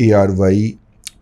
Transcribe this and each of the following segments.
ARY,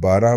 12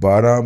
12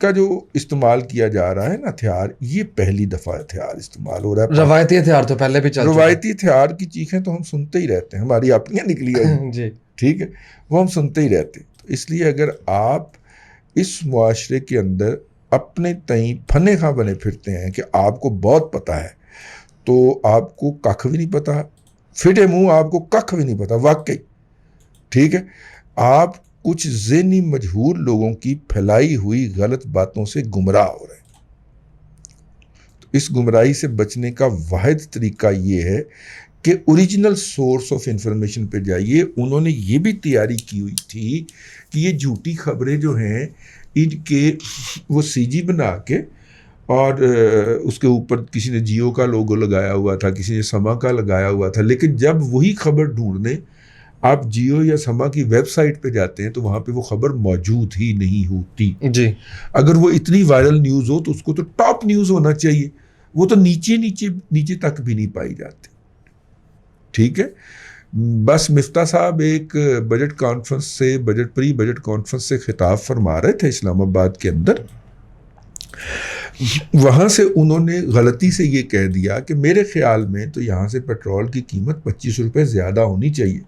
کا جو استعمال کیا جا رہا ہے نا ہتھیار، یہ پہلی دفعہ ہتھیار استعمال ہو رہا ہے. روایتی ہتھیار تو پہلے بھی چل چکے روایتی ہتھیار کی چیخیں تو ہم سنتے ہی رہتے ہیں، ہماری اپنی نکلی ہے جی ٹھیک ہے، وہ ہم سنتے ہی رہتے ہیں. تو اس لیے اگر آپ اس معاشرے کے اندر اپنے تئیں پھنے خاں بنے پھرتے ہیں کہ آپ کو بہت پتہ ہے، تو آپ کو ککھ بھی نہیں پتہ، پھٹے منہ آپ کو ککھ بھی نہیں پتہ واقعی. ٹھیک ہے، آپ کچھ ذہنی مجہور لوگوں کی پھیلائی ہوئی غلط باتوں سے گمراہ ہو رہے ہیں. تو اس گمراہی سے بچنے کا واحد طریقہ یہ ہے کہ اوریجنل سورس آف انفارمیشن پہ جائیے. انہوں نے یہ بھی تیاری کی ہوئی تھی کہ یہ جھوٹی خبریں جو ہیں ان کے وہ سی جی بنا کے اور اس کے اوپر کسی نے جیو کا لوگو لگایا ہوا تھا، کسی نے سما کا لگایا ہوا تھا، لیکن جب وہی خبر ڈھونڈنے آپ جیو یا سما کی ویب سائٹ پہ جاتے ہیں تو وہاں پہ وہ خبر موجود ہی نہیں ہوتی. جی اگر وہ اتنی وائرل نیوز ہو تو اس کو تو ٹاپ نیوز ہونا چاہیے، وہ تو نیچے تک بھی نہیں پائی جاتی. ٹھیک ہے، بس مفتاح صاحب ایک بجٹ کانفرنس سے پری بجٹ کانفرنس سے خطاب فرما رہے تھے اسلام آباد کے اندر. وہاں سے انہوں نے غلطی سے یہ کہہ دیا کہ میرے خیال میں تو یہاں سے پیٹرول کی قیمت 25 روپے زیادہ ہونی چاہیے،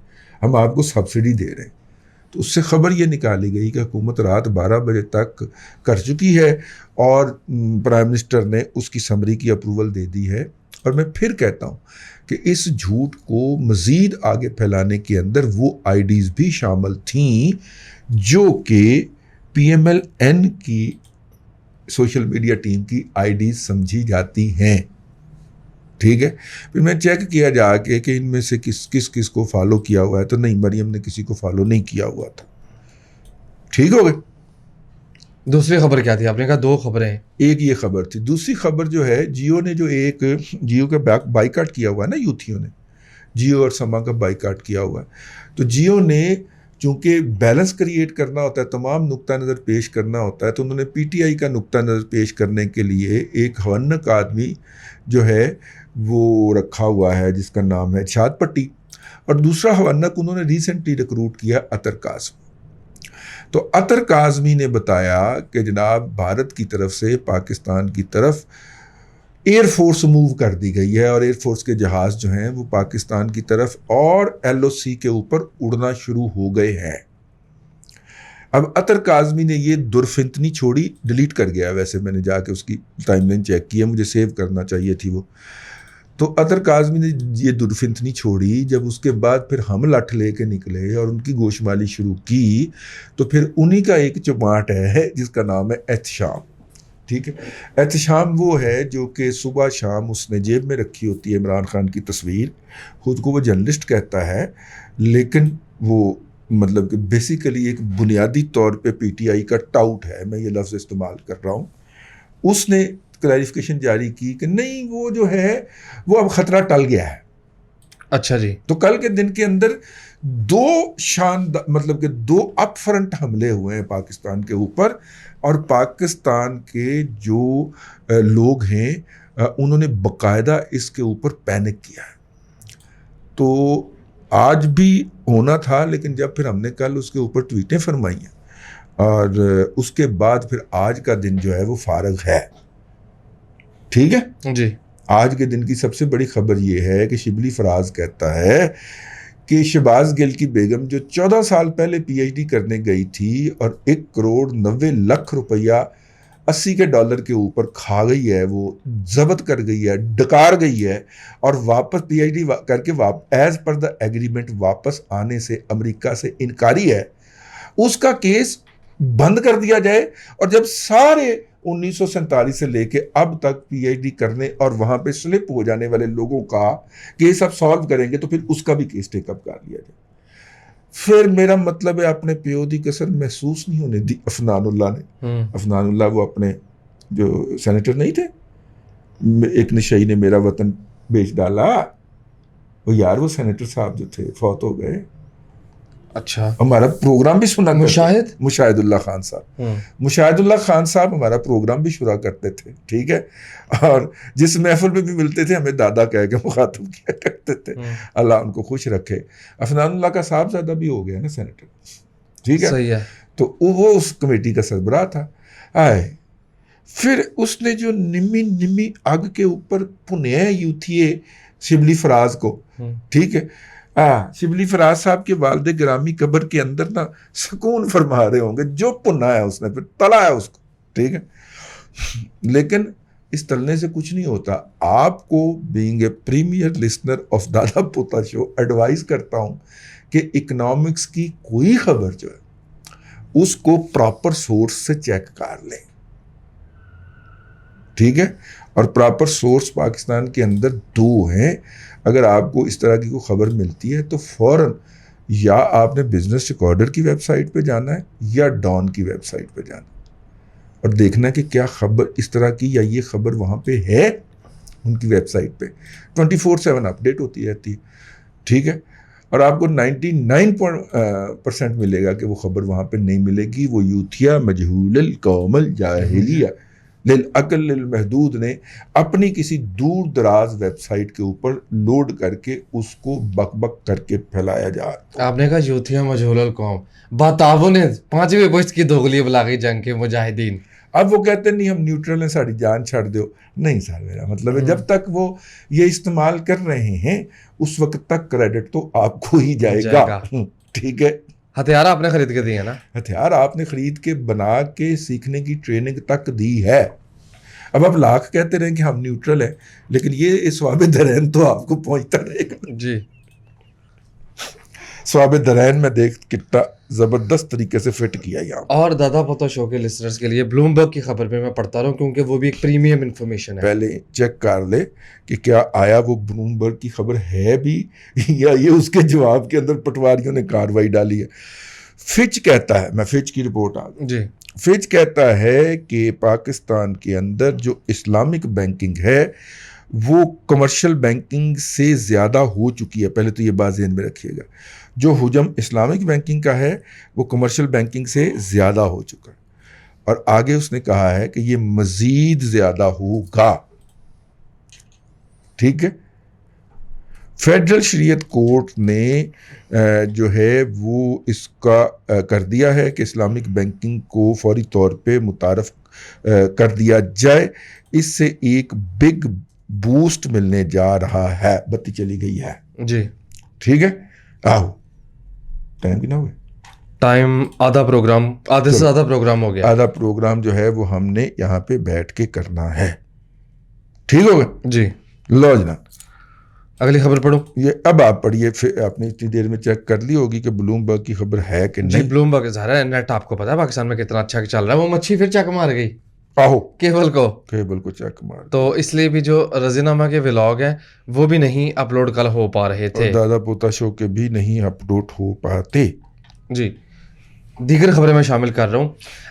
ہم آپ کو سبسڈی دے رہے ہیں. تو اس سے خبر یہ نکالی گئی کہ حکومت رات 12 بجے تک کر چکی ہے اور پرائم منسٹر نے اس کی سمری کی اپروول دے دی ہے. اور میں پھر کہتا ہوں کہ اس جھوٹ کو مزید آگے پھیلانے کے اندر وہ آئی ڈیز بھی شامل تھیں جو کہ پی ایم ایل این کی سوشل میڈیا ٹیم کی آئی ڈیز سمجھی جاتی ہیں. ٹھیک ہے، پھر میں چیک کیا جا کے کہ ان میں سے کس کو فالو کیا ہوا ہے، تو نہیں، مریم نے کسی کو فالو نہیں کیا ہوا تھا. ٹھیک ہو گئے. دوسری خبر کیا تھی؟ آپ نے کہا 2 خبریں ہیں. ایک یہ خبر تھی. دوسری خبر جو ہے، جیو نے جو جیو کا بائیکاٹ کیا ہوا ہے نا، یوتھیوں نے جیو اور سما کا بائیکاٹ کیا ہوا ہے. تو جیو نے چونکہ بیلنس کریٹ کرنا ہوتا ہے، تمام نقطہ نظر پیش کرنا ہوتا ہے، تو انہوں نے پی ٹی آئی کا نقطہ نظر پیش کرنے کے لیے ایک ہونک آدمی جو ہے وہ رکھا ہوا ہے جس کا نام ہے ارشاد پٹی، اور دوسرا ہونک انہوں نے ریسنٹلی ریکروٹ کیا اطہر کاظمی. تو اطہر کاظمی نے بتایا کہ جناب بھارت کی طرف سے پاکستان کی طرف ایئر فورس موو کر دی گئی ہے، اور ایئر فورس کے جہاز جو ہیں وہ پاکستان کی طرف اور ایل او سی کے اوپر اڑنا شروع ہو گئے ہیں. اب اطہر کاظمی نے یہ درفنتنی چھوڑی، ڈیلیٹ کر گیا، ویسے میں نے جا کے اس کی ٹائم لائن چیک کی ہے، مجھے سیو کرنا چاہیے تھی وہ. تو اطہر کاظمی نے یہ درفنتنی چھوڑی. جب اس کے بعد پھر ہم لٹھ لے کے نکلے اور ان کی گوشمالی شروع کی، تو پھر انہی کا ایک چماٹ ہے جس کا نام ہے احتشام. ٹھیک ہے، احتشام وہ ہے جو کہ صبح شام اس نے جیب میں رکھی ہوتی ہے عمران خان کی تصویر. خود کو وہ جرنلسٹ کہتا ہے، لیکن وہ مطلب کہ بیسیکلی ایک بنیادی طور پہ پی ٹی آئی کا ٹاؤٹ ہے، میں یہ لفظ استعمال کر رہا ہوں. اس نے کلیریفیکیشن جاری کی کہ نہیں، وہ جو ہے وہ اب خطرہ ٹل گیا ہے. اچھا جی. تو کل کے دن کے اندر 2 مطلب کہ 2 اپ فرنٹ حملے ہوئے ہیں پاکستان کے اوپر، اور پاکستان کے جو لوگ ہیں انہوں نے باقاعدہ اس کے اوپر پینک کیا ہے. تو آج بھی ہونا تھا، لیکن جب پھر ہم نے کل اس کے اوپر ٹویٹیں فرمائی ہیں، اور اس کے بعد پھر آج کا دن جو ہے وہ فارغ ہے. ٹھیک ہے جی. آج کے دن کی سب سے بڑی خبر یہ ہے کہ شبلی فراز کہتا ہے کہ شہباز گل کی بیگم جو 14 سال پہلے پی ایچ ڈی کرنے گئی تھی اور 1.90 کروڑ روپیہ 80 کے ڈالر کے اوپر کھا گئی ہے، وہ ضبط کر گئی ہے، ڈکار گئی ہے، اور واپس پی ایچ ڈی کر کے ایز پر دا ایگریمنٹ واپس آنے سے امریکہ سے انکاری ہے. اس کا کیس بند کر دیا جائے، اور جب سارے 1947 سے لے کے اب تک پی ایچ ڈی کرنے اور وہاں پہ سلپ ہو جانے والے لوگوں کا کیس اب سالو کریں گے، تو پھر اس کا بھی کیس ٹیک اپ کر لیا جائے. پھر میرا مطلب ہے اپنے پیو دی کسر محسوس نہیں ہونے دی عفنان اللہ نے. عفنان اللہ وہ اپنے جو سینیٹر نہیں تھے، ایک نشئی نے میرا وطن بیچ ڈالا، وہ یار وہ سینیٹر صاحب جو تھے فوت ہو گئے. اچھا. ہمارا پروگرام بھی سنا مشاہد اللہ خان صاحب. مشاہد اللہ خان صاحب ہمارا پروگرام بھی شروع کرتے تھے. ٹھیک ہے، اور جس محفل میں بھی ملتے تھے ہمیں دادا کہہ کے مخاطب کیا کرتے تھے. اللہ ان کو خوش رکھے. عفنان اللہ کا صاحبزادہ بھی ہو گیا نا سینیٹر. ٹھیک ہے، صحیح ہے. تو وہ اس کمیٹی کا سربراہ تھا. پھر اس نے جو نمی نمی آگ کے اوپر پنیا یوتھیے شبلی فراز کو، ٹھیک ہے، شبلی فراز صاحب کے والد گرامی قبر کے اندر نا سکون فرما رہے ہوں گے، جو پنا ہے اس نے پھر تلا ہے اس کو، ٹھیک ہے. لیکن اس تلنے سے کچھ نہیں ہوتا. آپ کو being a premier listener of Dada Pota show advise کرتا ہوں کہ اکنامکس کی کوئی خبر جو ہے اس کو پراپر سورس سے چیک کر لیں، ٹھیک ہے. اور پراپر سورس پاکستان کے اندر 2 ہیں. اگر آپ کو اس طرح کی کوئی خبر ملتی ہے تو فوراً یا آپ نے بزنس ریکارڈر کی ویب سائٹ پہ جانا ہے یا ڈان کی ویب سائٹ پہ جانا اور دیکھنا کہ کیا خبر اس طرح کی یا یہ خبر وہاں پہ ہے. ان کی ویب سائٹ پہ 24/7 اپڈیٹ ہوتی رہتی ہے، ٹھیک ہے. اور آپ کو 99% ملے گا کہ وہ خبر وہاں پہ نہیں ملے گی. وہ یوتھیا مجہول القوم الجاہلیہ للعقل للمحدود نے اپنی کسی دور دراز ویب سائٹ کے اوپر لوڈ کر کے اس کو بک بک کر کے پھیلایا جا رہا. آپ نے کہا یوتھیا مجہول القوم، باتاو نے 5ویں اگست کی دوغلی بلاغی جنگ کے مجاہدین. اب وہ کہتے ہیں نہیں ہم نیوٹرل ہیں، ساری جان چھڑ دو. نہیں سر، میرا مطلب ہے جب تک وہ یہ استعمال کر رہے ہیں اس وقت تک کریڈٹ تو آپ کو ہی جائے گا، ٹھیک ہے. ہتھیار آپ نے خرید کے دیے نا، ہتھیار آپ نے خرید کے بنا کے سیکھنے کی ٹریننگ تک دی ہے. اب آپ لاکھ کہتے رہیں کہ ہم نیوٹرل ہیں، لیکن یہ ثواب درین تو آپ کو پہنچتا رہے گا. جی ثواب درین میں دیکھ کتنا زبردست طریقے سے فٹ کیا یہاں. اور دادا پوتا شو کے لسنرز کے لیے بلومبرگ کی خبر پہ میں پڑھتا رہوں کیونکہ وہ بھی ایک پریمیم انفارمیشن ہے. پہلے چیک کر لے کہ کیا آیا وہ بلومبرگ کی خبر ہے بھی یا یہ اس کے جواب کے اندر پٹواریوں نے کاروائی ڈالی ہے. فچ کہتا ہے، میں فچ کی رپورٹ آ گئی. جی فچ کہتا ہے کہ پاکستان کے اندر جو اسلامک بینکنگ ہے وہ کمرشل بینکنگ سے زیادہ ہو چکی ہے. پہلے تو یہ بات ذہن میں رکھیے گا، جو حجم اسلامک بینکنگ کا ہے وہ کمرشل بینکنگ سے زیادہ ہو چکا ہے. اور آگے اس نے کہا ہے کہ یہ مزید زیادہ ہوگا، ٹھیک ہے. فیڈرل شریعت کورٹ نے جو ہے وہ اس کا کر دیا ہے کہ اسلامک بینکنگ کو فوری طور پہ متعارف کر دیا جائے. اس سے ایک بگ بوسٹ ملنے جا رہا ہے. بتی چلی گئی ہے جی، ٹھیک ہے. آہو ٹائم بھی نہ ہوئے، ٹائم آدھا پروگرام، آدھے سے زیادہ پروگرام ہو گیا. آدھا پروگرام جو ہے وہ ہم نے یہاں پہ بیٹھ کے کرنا ہے، ٹھیک ہوگا. جی لو جناب اگلی خبر پڑھوں. یہ اب آپ پڑھیے، پھر آپ نے اتنی دیر میں چیک کر لی ہوگی کہ بلومبرگ کی خبر ہے کہ جی نہیں. بلومبرگ ظاہر ہے نیٹ آپ کو پتا ہے پاکستان میں کتنا اچھا چل رہا ہے. وہ مچھی پھر چیک مار گئی آہو کیبل کو، کیبل کو چیک مار. تو اس لیے بھی جو رضینامہ کے ولاگ ہیں وہ بھی نہیں اپلوڈ کل ہو پا رہے تھے. اور دادا پوتا شو کے بھی نہیں اپلوڈ ہو پاتے. جی دیگر خبریں میں شامل کر رہا ہوں.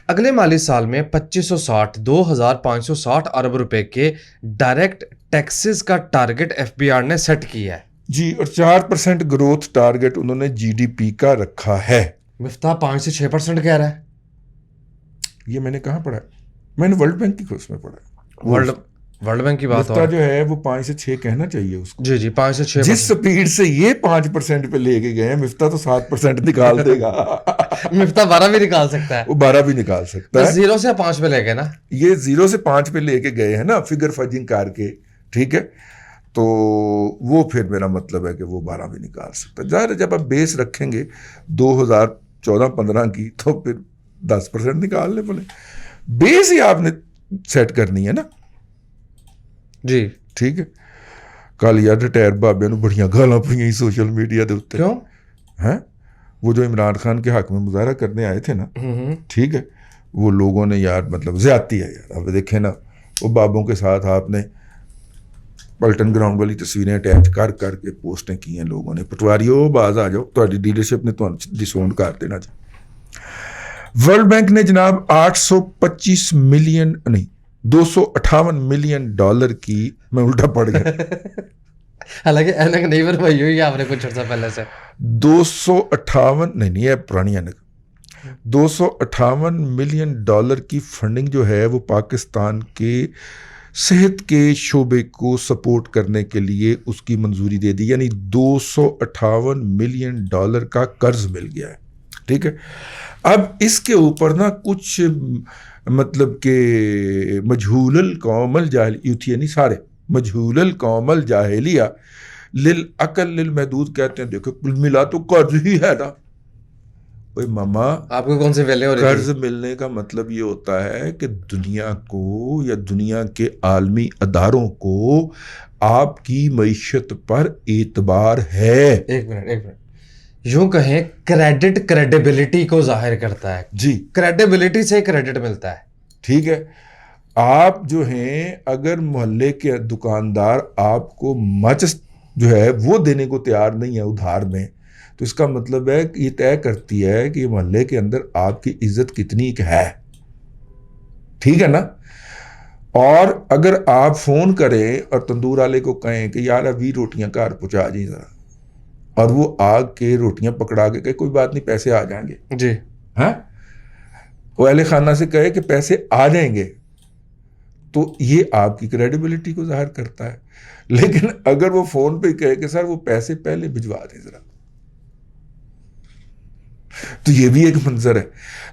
اگلے مالی سال میں 2560 ارب روپے کے ڈائریکٹ ٹیکسز کا ٹارگٹ ایف بی آر نے سیٹ کیا ہے. جی، اور 4% گروتھ ٹارگٹ انہوں نے جی ڈی پی کا رکھا ہے. مفتاح 5 سے 6% کہہ رہا ہے. یہ میں نے کہاں پڑھا ہے؟ میں نے ورلڈ بینک کی اس میں پڑھا ہے. ورلڈ بینک کی بات مفتاح جو ہے وہ 5 سے 6 کہنا چاہیے اس کو. جی 5 سے 6. جس سپیڈ سے یہ 5% پہ لے کے گئے ہیں، مفتاح تو 7% نکال دے گا. مفتاح 12 بھی نکال سکتا ہے، وہ 12 بھی نکال سکتا ہے. 0 سے 5 پہ لے گئے نا، یہ 0 سے 5 پہ لے کے گئے ہیں نا فگر فجنگ کر کے، ٹھیک ہے. تو وہ پھر میرا مطلب ہے کہ وہ 12 بھی نکال سکتا ہے. ظاہر ہے جب آپ بیس رکھیں گے 2014-15 کی تو پھر 10% نکال لیں. بولے بیس ہی آپ نے سیٹ کرنی ہے نا. جی ٹھیک ہے. کل یار ریٹائر بابے نو بڑیاں گالاں پڑیاں سوشل میڈیا دے اوتے. کیوں؟ ہیں وہ جو عمران خان کے حق میں مظاہرہ کرنے آئے تھے نا، ٹھیک ہے، وہ لوگوں نے یار مطلب زیادتی ہے یار. اب دیکھیں نا وہ بابوں کے ساتھ آپ نے پلٹن گراؤنڈ والی تصویریں اٹیچ کر کر کے پوسٹیں کی ہیں لوگوں نے. پٹواریو باز آ جاؤ، تہاڈی ڈیلرشپ نے تہاڈی ڈساؤنڈ کر دینا جی. ورلڈ بینک نے جناب 825 ملین نہیں 258 ملین ڈالر کی، میں الٹا پڑ گیا، حالانکہ اینک نہیں بنوائی ہوئی ہے آپ نے کچھ عرصہ پہلے سے. 258 نہیں ہے پرانی اینک، 258 ملین ڈالر کی فنڈنگ جو ہے وہ پاکستان کے صحت کے شعبے کو سپورٹ کرنے کے لیے اس کی منظوری دے دی. یعنی 258 ملین ڈالر کا قرض مل گیا ہے، ٹھیک ہے. اب اس کے اوپر نا کچھ مطلب کہ مجہول القوم الجاہلیہ یعنی سارے مجہول القوم الجاہلیہ للعقل للمحدود کہتے ہیں. دیکھو کل ملا تو قرض ہی ہے نا. اوے ماما آپ کو کون سی ویلے ہو رہی قرض ملنے کا مطلب یہ ہوتا ہے کہ دنیا کو یا دنیا کے عالمی اداروں کو آپ کی معیشت پر اعتبار ہے. ایک منٹ یوں کہیں کریڈٹ کریڈیبلٹی کو ظاہر کرتا ہے. جی کریڈیبلٹی سے کریڈٹ ملتا ہے. ٹھیک ہے. آپ جو ہیں اگر محلے کے دکاندار آپ کو مچ جو ہے وہ دینے کو تیار نہیں ہے ادھار میں, تو اس کا مطلب ہے کہ یہ طے کرتی ہے کہ یہ محلے کے اندر آپ کی عزت کتنی ہے. ٹھیک ہے نا. اور اگر آپ فون کریں اور تندور والے کو کہیں کہ یار ابھی روٹیاں گھر پہنچا جائیں ذرا, اور وہ آگ کے روٹیاں پکڑا کے کہ کوئی بات نہیں پیسے آ جائیں گے, جی ہاں, وہ اہل خانہ سے کہے کہ پیسے آ جائیں گے, تو یہ آپ کی کریڈیبلٹی کو ظاہر کرتا ہے. لیکن اگر وہ فون پہ کہے کہ سر وہ پیسے پہلے بھجوا دیں ذرا, تو یہ بھی ایک منظر ہے.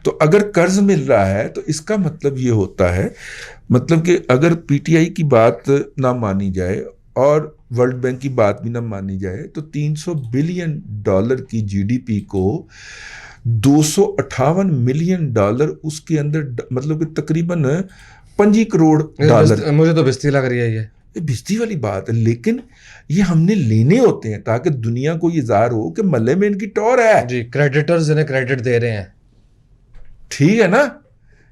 تو اگر قرض مل رہا ہے تو اس کا مطلب یہ ہوتا ہے, مطلب کہ اگر پی ٹی آئی کی بات نہ مانی جائے اور ورلڈ بینک کی بات بھی نہ مانی جائے تو $300 بلین کی جی ڈی پی کو $258 ملین اس کے اندر, مطلب کہ تقریباً 25 کروڑ ڈالر. مجھے تو بستی لگ رہی ہے یہ بجتی والی بات ہے, لیکن یہ ہم نے لینے ہوتے ہیں تاکہ دنیا کو یہ ظاہر ہو کہ محلے میں ان کی ٹور ہے. جی کریڈیٹرز انہیں کریڈٹ دے رہے ہیں. ٹھیک ہے نا,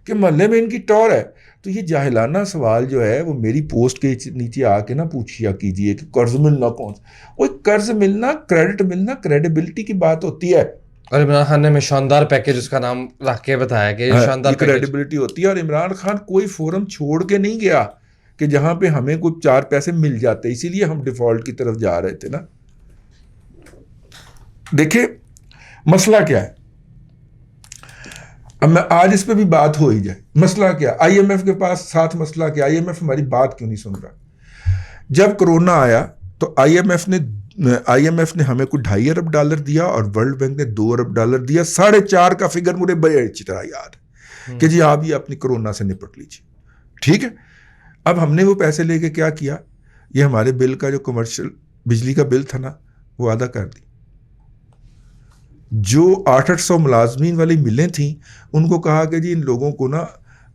کہ محلے میں ان کی ٹور ہے. تو یہ جاہلانہ سوال جو ہے وہ میری پوسٹ کے نیچے آ کے نہ پوچھیا کیجئے کہ قرض ملنا کون سا. وہ قرض ملنا, کریڈٹ ملنا کریڈیبلٹی کی بات ہوتی ہے. اور عمران خان نے ہمیں شاندار پیکیج اس کا نام رکھ کے بتایا کہ یہ شاندار کریڈیبلٹی ہوتی ہے. اور عمران خان کوئی فورم چھوڑ کے نہیں گیا کہ جہاں پہ ہمیں کوئی 4 پیسے مل جاتے, اسی لیے ہم ڈیفالٹ کی طرف جا رہے تھے نا. دیکھیں مسئلہ کیا ہے, اب میں آج اس پہ بھی بات ہو ہی جائے. مسئلہ کیا, آئی ایم ایف کے پاس ساتھ مسئلہ کیا, آئی ایم ایف ہماری بات کیوں نہیں سن رہا. جب کرونا آیا تو آئی ایم ایف نے ہمیں کوئی $2.5 ارب دیا اور ورلڈ بینک نے $2 ارب دیا. 4.5 کا فگر مجھے بڑے اچھی طرح یاد ہے کہ جی آپ یہ اپنی کرونا سے نپٹ لیجیے. ٹھیک ہے. اب ہم نے وہ پیسے لے کے کیا کیا, یہ ہمارے بل کا جو کمرشل بجلی کا بل تھا نا وہ آدھا کر دی. جو 800 ملازمین والی ملیں تھیں ان کو کہا کہ جی ان لوگوں کو نا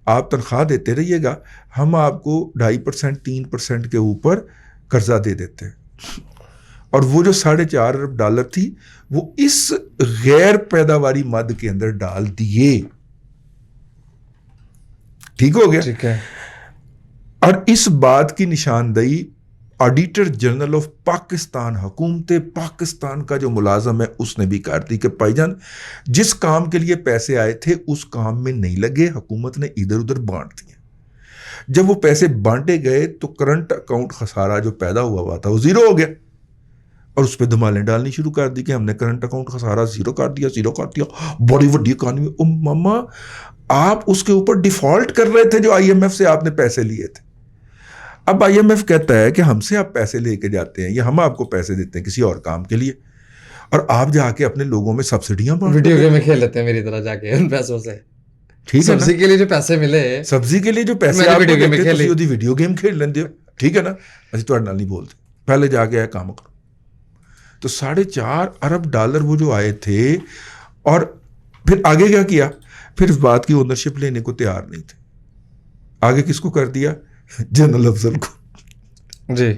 آپ تنخواہ دیتے رہیے گا, ہم آپ کو 2.5% 3% کے اوپر قرضہ دے دیتے ہیں. اور وہ جو $4.5 ارب تھی وہ اس غیر پیداواری مد کے اندر ڈال دیے. ٹھیک ہو گیا. ٹھیک ہے. اور اس بات کی نشاندہی آڈیٹر جنرل آف پاکستان, حکومت پاکستان کا جو ملازم ہے اس نے بھی کر دی کہ بھائی جان جس کام کے لیے پیسے آئے تھے اس کام میں نہیں لگے, حکومت نے ادھر ادھر بانٹ دیے. جب وہ پیسے بانٹے گئے تو کرنٹ اکاؤنٹ خسارہ جو پیدا ہوا تھا وہ زیرو ہو گیا, اور اس پہ دھمالیں ڈالنی شروع کر دی کہ ہم نے کرنٹ اکاؤنٹ خسارہ زیرو کر دیا, بڑی وڈی اکانومی. ماما آپ اس کے اوپر ڈیفالٹ کر رہے تھے جو آئی ایم ایف سے آپ نے پیسے لیے تھے. اب آئی ایم ایف کہتا ہے کہ ہم سے آپ پیسے لے کے جاتے ہیں یا ہم آپ کو پیسے دیتے ہیں کسی اور کام کے لیے, اور آپ جا کے اپنے لوگوں میں سبسڈیاں ویڈیو گیم میں کھیل لیتے ہیں میری طرح جا کے ان پیسوں سے. ٹھیک ہے, سبزی کے لیے جو پیسے ملے, سبزی کے لیے جو پیسے آپ کو دیتے تسی ਉਹਦੀ ویڈیو گیم کھیل لیندے ہو. ٹھیک ہے نا, ਅਸੀਂ ਤੁਹਾਡੇ ਨਾਲ ਨਹੀਂ بولتے, پہلے جا کے کام کرو. تو $4.5 ارب وہ جو آئے تھے, اور پھر آگے کیا کیا, پھر اس بات کی اونرشپ لینے کو تیار نہیں تھے. آگے کس کو کر دیا, جنرل افضل کو. جی.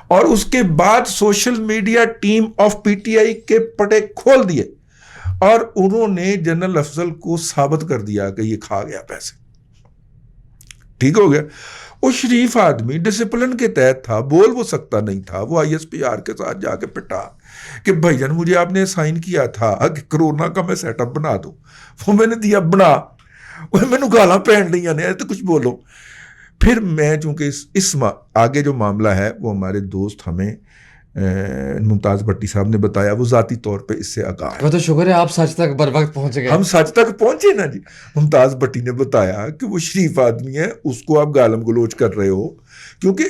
اور اس کے بعد social media team of P T I کے پٹے کھول دیے اور انہوں نے جنرل افضل کو ثابت کر دیا کہ یہ کھا گیا پیسے. ٹھیک ہو گیا. وہ شریف آدمی ڈسپلن کے تحت تھا, بول وہ سکتا نہیں تھا. وہ آئی ایس پی آر کے ساتھ جا کے پٹا کہ بھائی جان مجھے آپ نے سائن کیا تھا کہ کرونا کا میں سیٹ اپ بنا دوں, وہ میں نے دیا بنا, وہ میں نے گالاں پہن لیا نے تو کچھ بولو. پھر میں چونکہ اس آگے جو معاملہ ہے وہ ہمارے دوست ہمیں ممتاز بھٹی صاحب نے بتایا, وہ ذاتی طور پہ اس سے آگاہ ہے. تو شکر ہے آپ سچ تک بر وقت پہنچ گئے. ہم سچ تک پہنچے نا جی. ممتاز بھٹی نے بتایا کہ وہ شریف آدمی ہے, اس کو آپ گالم گلوچ کر رہے ہو, کیونکہ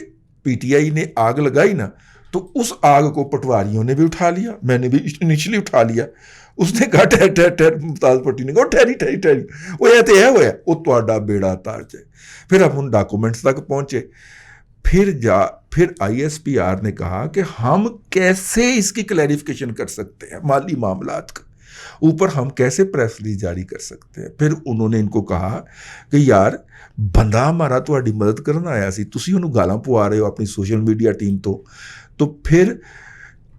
پی ٹی آئی نے آگ لگائی نا تو اس آگ کو پٹواریوں نے بھی اٹھا لیا, میں نے بھی انیشلی اٹھا لیا. اس نے کہا ٹھہر ٹھہر ٹھہر, ممتاز پٹی نے کہا ٹھہری ٹھہری ٹھہری, وہ ایتے ہے وہ ہے, وہ تہاڈا بیڑا تار جائے. پھر ہم ان ڈاکومنٹس تک پہنچے. پھر آئی ایس پی آر نے کہا کہ ہم کیسے اس کی کلیریفیکیشن کر سکتے ہیں مالی معاملات کا, اوپر ہم کیسے پریس ریلیز جاری کر سکتے ہیں. پھر انہوں نے ان کو کہا کہ یار بندہ ہمارا تہاڈی مدد کرنا آیا سی, تسی انہوں گالاں پوا رہے ہو اپنی سوشل میڈیا ٹیم تو پھر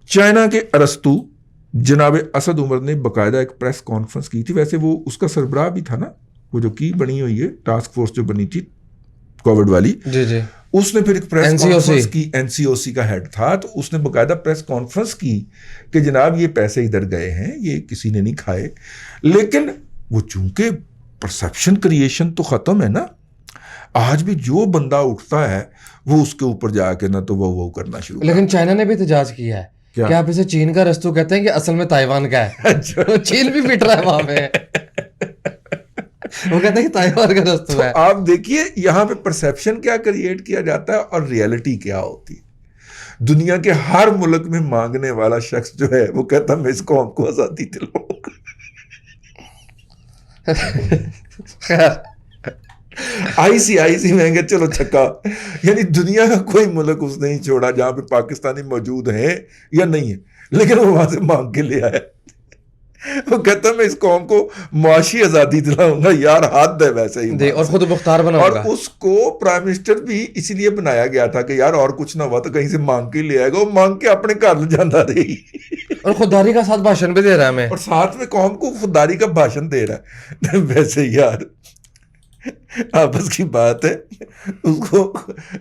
چائنا کے ارسطو جناب اسد عمر نے باقاعدہ ایک پریس کانفرنس کی تھی. ویسے وہ اس کا سربراہ بھی تھا نا, وہ جو کی بنی ہوئی ہے ٹاسک فورس جو بنی تھی کووڈ والی, جی جی, اس نے پھر ایک پریس کانفرنس کی, این سی او سی کا ہیڈ تھا, تو اس نے باقاعدہ پریس کانفرنس کی کہ جناب یہ پیسے ادھر گئے ہیں, یہ کسی نے نہیں کھائے. لیکن وہ چونکہ پرسیپشن کریشن تو ختم ہے نا, آج بھی جو بندہ اٹھتا ہے وہ اس کے اوپر جا کے نا تو وہ کرنا شروع. لیکن چائنا نے بھی احتجاج کیا ہے کہ آپ اسے چین کا رستو کہتے ہیں کہ اصل میں تائیوان کا ہے. چین بھی پٹ رہا ہے وہاں پہ, وہ کہتے ہیں کہ تائیوان کا رستو ہے. آپ دیکھیے یہاں پہ پرسیپشن کیا کریٹ کیا جاتا ہے اور ریئلٹی کیا ہوتی ہے. دنیا کے ہر ملک میں مانگنے والا شخص جو ہے وہ کہتا میں اس قوم کو آزادی دلاؤں گا. آئی سی میں گے چلو چھکا, یعنی دنیا کا کوئی ملک اس نہیں چھوڑا جہاں پہ پاکستانی موجود ہیں یا نہیں ہے, لیکن وہ وہاں سے مانگ کے لے آیا. وہ کہتا میں اس قوم کو معاشی آزادی دلاؤں گا. یار حد ہے ویسے ہی, اور خود مختار بناؤں گا. اور اس کو پرائم منسٹر بھی اسی لیے بنایا گیا تھا کہ یار اور کچھ نہ ہوا تو کہیں سے مانگ کے لے آئے گا. وہ مانگ کے اپنے گھر لے جانا رہی, اور خودداری کا ساتھ بھاشن بھی دے رہا ہے ہمیں, اور ساتھ میں قوم کو خودداری کا بھاشن دے رہا ہے. ویسے یار آپس کی بات ہے, اس کو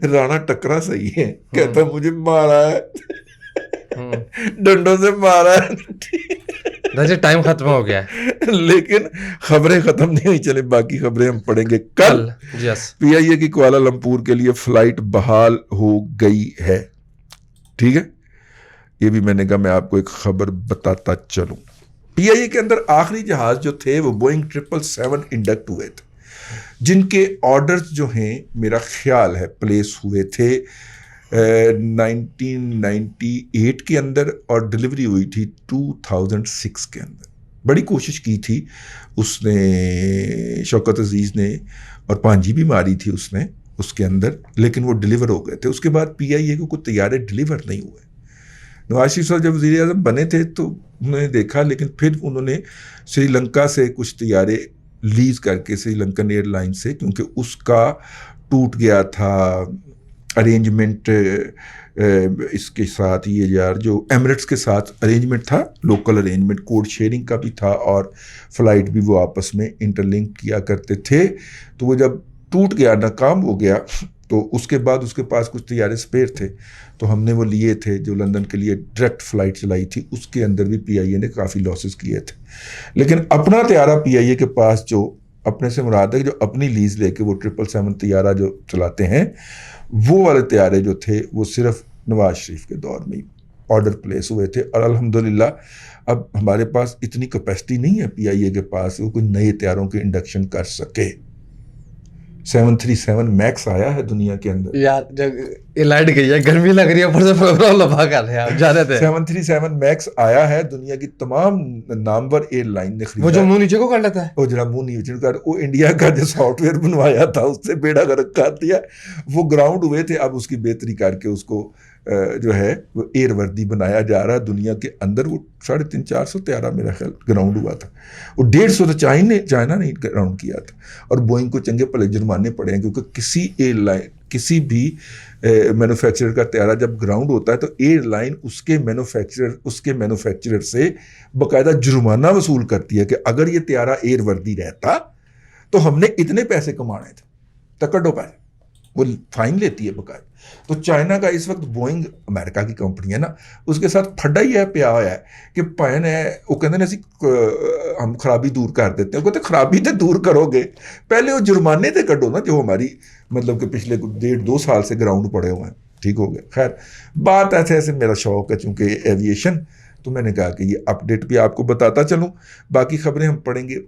رانا ٹکرا صحیح ہے, کہتا مجھے مارا ہے, ڈنڈوں سے مارا ہے, ٹائم ختم ہو گیا ہے. لیکن خبریں ختم نہیں ہوئی, چلے باقی خبریں ہم پڑھیں گے کل. پی آئی اے کی کوالالمپور کے لیے فلائٹ بحال ہو گئی ہے. ٹھیک ہے, یہ بھی میں نے کہا میں آپ کو ایک خبر بتاتا چلوں. پی آئی اے کے اندر آخری جہاز جو تھے وہ بوئنگ 777 انڈکٹ ہوئے تھے, جن کے آرڈرز جو ہیں میرا خیال ہے پلیس ہوئے تھے 1998 کے اندر, اور ڈلیوری ہوئی تھی 2006 کے اندر. بڑی کوشش کی تھی اس نے, شوکت عزیز نے, اور پانجی بھی ماری تھی اس نے اس کے اندر, لیکن وہ ڈلیور ہو گئے تھے. اس کے بعد پی آئی اے کو کوئی طیارے ڈلیور نہیں ہوئے. نواز شریف صاحب جب وزیر اعظم بنے تھے تو انہوں نے دیکھا, لیکن پھر انہوں نے سری لنکا سے کچھ طیارے لیز کر کے, سری لنکن ایئر لائن سے, کیونکہ اس کا ٹوٹ گیا تھا ارینجمنٹ اس کے ساتھ, یہ یار جو ایمریٹس کے ساتھ ارینجمنٹ تھا, لوکل ارینجمنٹ, کوڈ شیئرنگ کا بھی تھا, اور فلائٹ بھی وہ آپس میں انٹر لنک کیا کرتے تھے. تو وہ جب ٹوٹ گیا, ناکام ہو گیا, تو اس کے بعد اس کے پاس کچھ طیارے اسپیئر تھے, تو ہم نے وہ لیے تھے جو لندن کے لیے ڈائریکٹ فلائٹ چلائی تھی. اس کے اندر بھی پی آئی اے نے کافی لاسز کیے تھے. لیکن اپنا طیارہ پی آئی اے کے پاس, جو اپنے سے مراد ہے جو اپنی لیز لے کے وہ 777 طیارہ جو چلاتے ہیں, وہ والے طیارے جو تھے وہ صرف نواز شریف کے دور میں آرڈر پلیس ہوئے تھے. اور الحمدللہ اب ہمارے پاس اتنی کیپیسٹی نہیں ہے پی آئی اے کے پاس وہ کوئی نئے طیاروں کے انڈکشن کر سکے. 737 میکس آیا ہے دنیا کے اندر. یار جب یہ لائٹ گئی ہے, گرمی لگ رہی ہے, اوپر سے پروگرام لمبا کر رہے ہیں آپ جانے تھے. 737 میکس آیا ہے, دنیا کی تمام نامور ایئر لائن نے خریدا. وہ جو منہ نیچے کو کر لیتا ہے, وہ جڑا منہ نیچے کر, وہ انڈیا کا جو سافٹ ویئر بنوایا تھا اس سے بیڑا غرق کر دیا. وہ گراؤنڈ ہوئے تھے, اب اس کی بہتری کر کے اس کو جو ہے وہ ایئر وردی بنایا جا رہا ہے دنیا کے اندر. وہ 350-400 طیارہ میرا خیال گراؤنڈ ہوا تھا, وہ 150 تو چائنا نے گراؤنڈ کیا تھا. اور بوئنگ کو چنگے پلے جرمانے پڑے ہیں, کیونکہ کسی ایئر لائن, کسی بھی مینوفیکچرر کا طیارہ جب گراؤنڈ ہوتا ہے تو ایئر لائن اس کے مینوفیکچرر سے باقاعدہ جرمانہ وصول کرتی ہے کہ اگر یہ طیارہ ایئر وردی رہتا تو ہم نے اتنے پیسے کمانے تھے, تکڑو پیسے, وہ فائن لیتی ہے باقاعدہ. تو چائنا کا اس وقت بوئنگ امریکہ کی کمپنی ہے نا, اس کے ساتھ پھڈا ہی ہے پیا ہوا ہے کہ پین ہے, وہ کہتے ہیں ہم خرابی دور کر دیتے ہیں. وہ کہتے خرابی تو دور کرو گے, پہلے وہ جرمانے تے کٹو نا, جو ہماری مطلب کہ پچھلے 1.5-2 سال سے گراؤنڈ پڑے ہوئے ہیں. ٹھیک ہو گیا. خیر بات ایسے میرا شوق ہے چونکہ ایویشن, تو میں نے کہا کہ یہ اپڈیٹ بھی آپ کو بتاتا چلوں. باقی خبریں ہم پڑھیں گے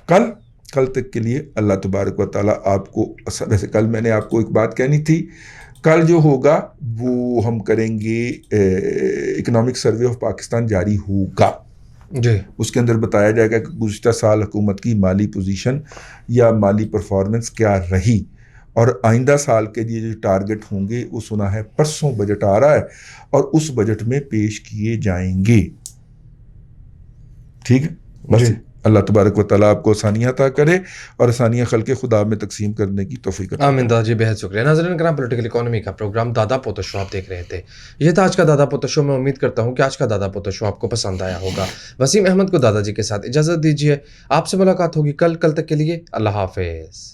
کل تک کے لیے. اللہ تبارک و تعالیٰ آپ کو, ویسے کل میں نے آپ کو ایک بات کہنی تھی, کل جو ہوگا وہ ہم کریں گے اکنامک سروے آف پاکستان جاری ہوگا، جی اس کے اندر بتایا جائے گا کہ گزشتہ سال حکومت کی مالی پوزیشن یا مالی پرفارمنس کیا رہی، اور آئندہ سال کے لیے جو ٹارگٹ ہوں گے وہ سنا ہے پرسوں بجٹ آ رہا ہے اور اس بجٹ میں پیش کیے جائیں گے. ٹھیک ہے، بس جی. اللہ تبارک و تعالیٰ آپ کو آسانیاں عطا کرے اور آسانیاں خلق خدا میں تقسیم کرنے کی توفیق عطا آمین دادا جی، بہت شکریہ. ناظرین کرام، پولیٹیکل اکانومی کا پروگرام دادا پوتو شو آپ دیکھ رہے تھے. یہ تھا آج کا دادا پوتو شو. میں امید کرتا ہوں کہ آج کا دادا پوتو شو آپ کو پسند آیا ہوگا. وسیم احمد کو دادا جی کے ساتھ اجازت دیجیے. آپ سے ملاقات ہوگی کل تک کے لیے اللہ حافظ.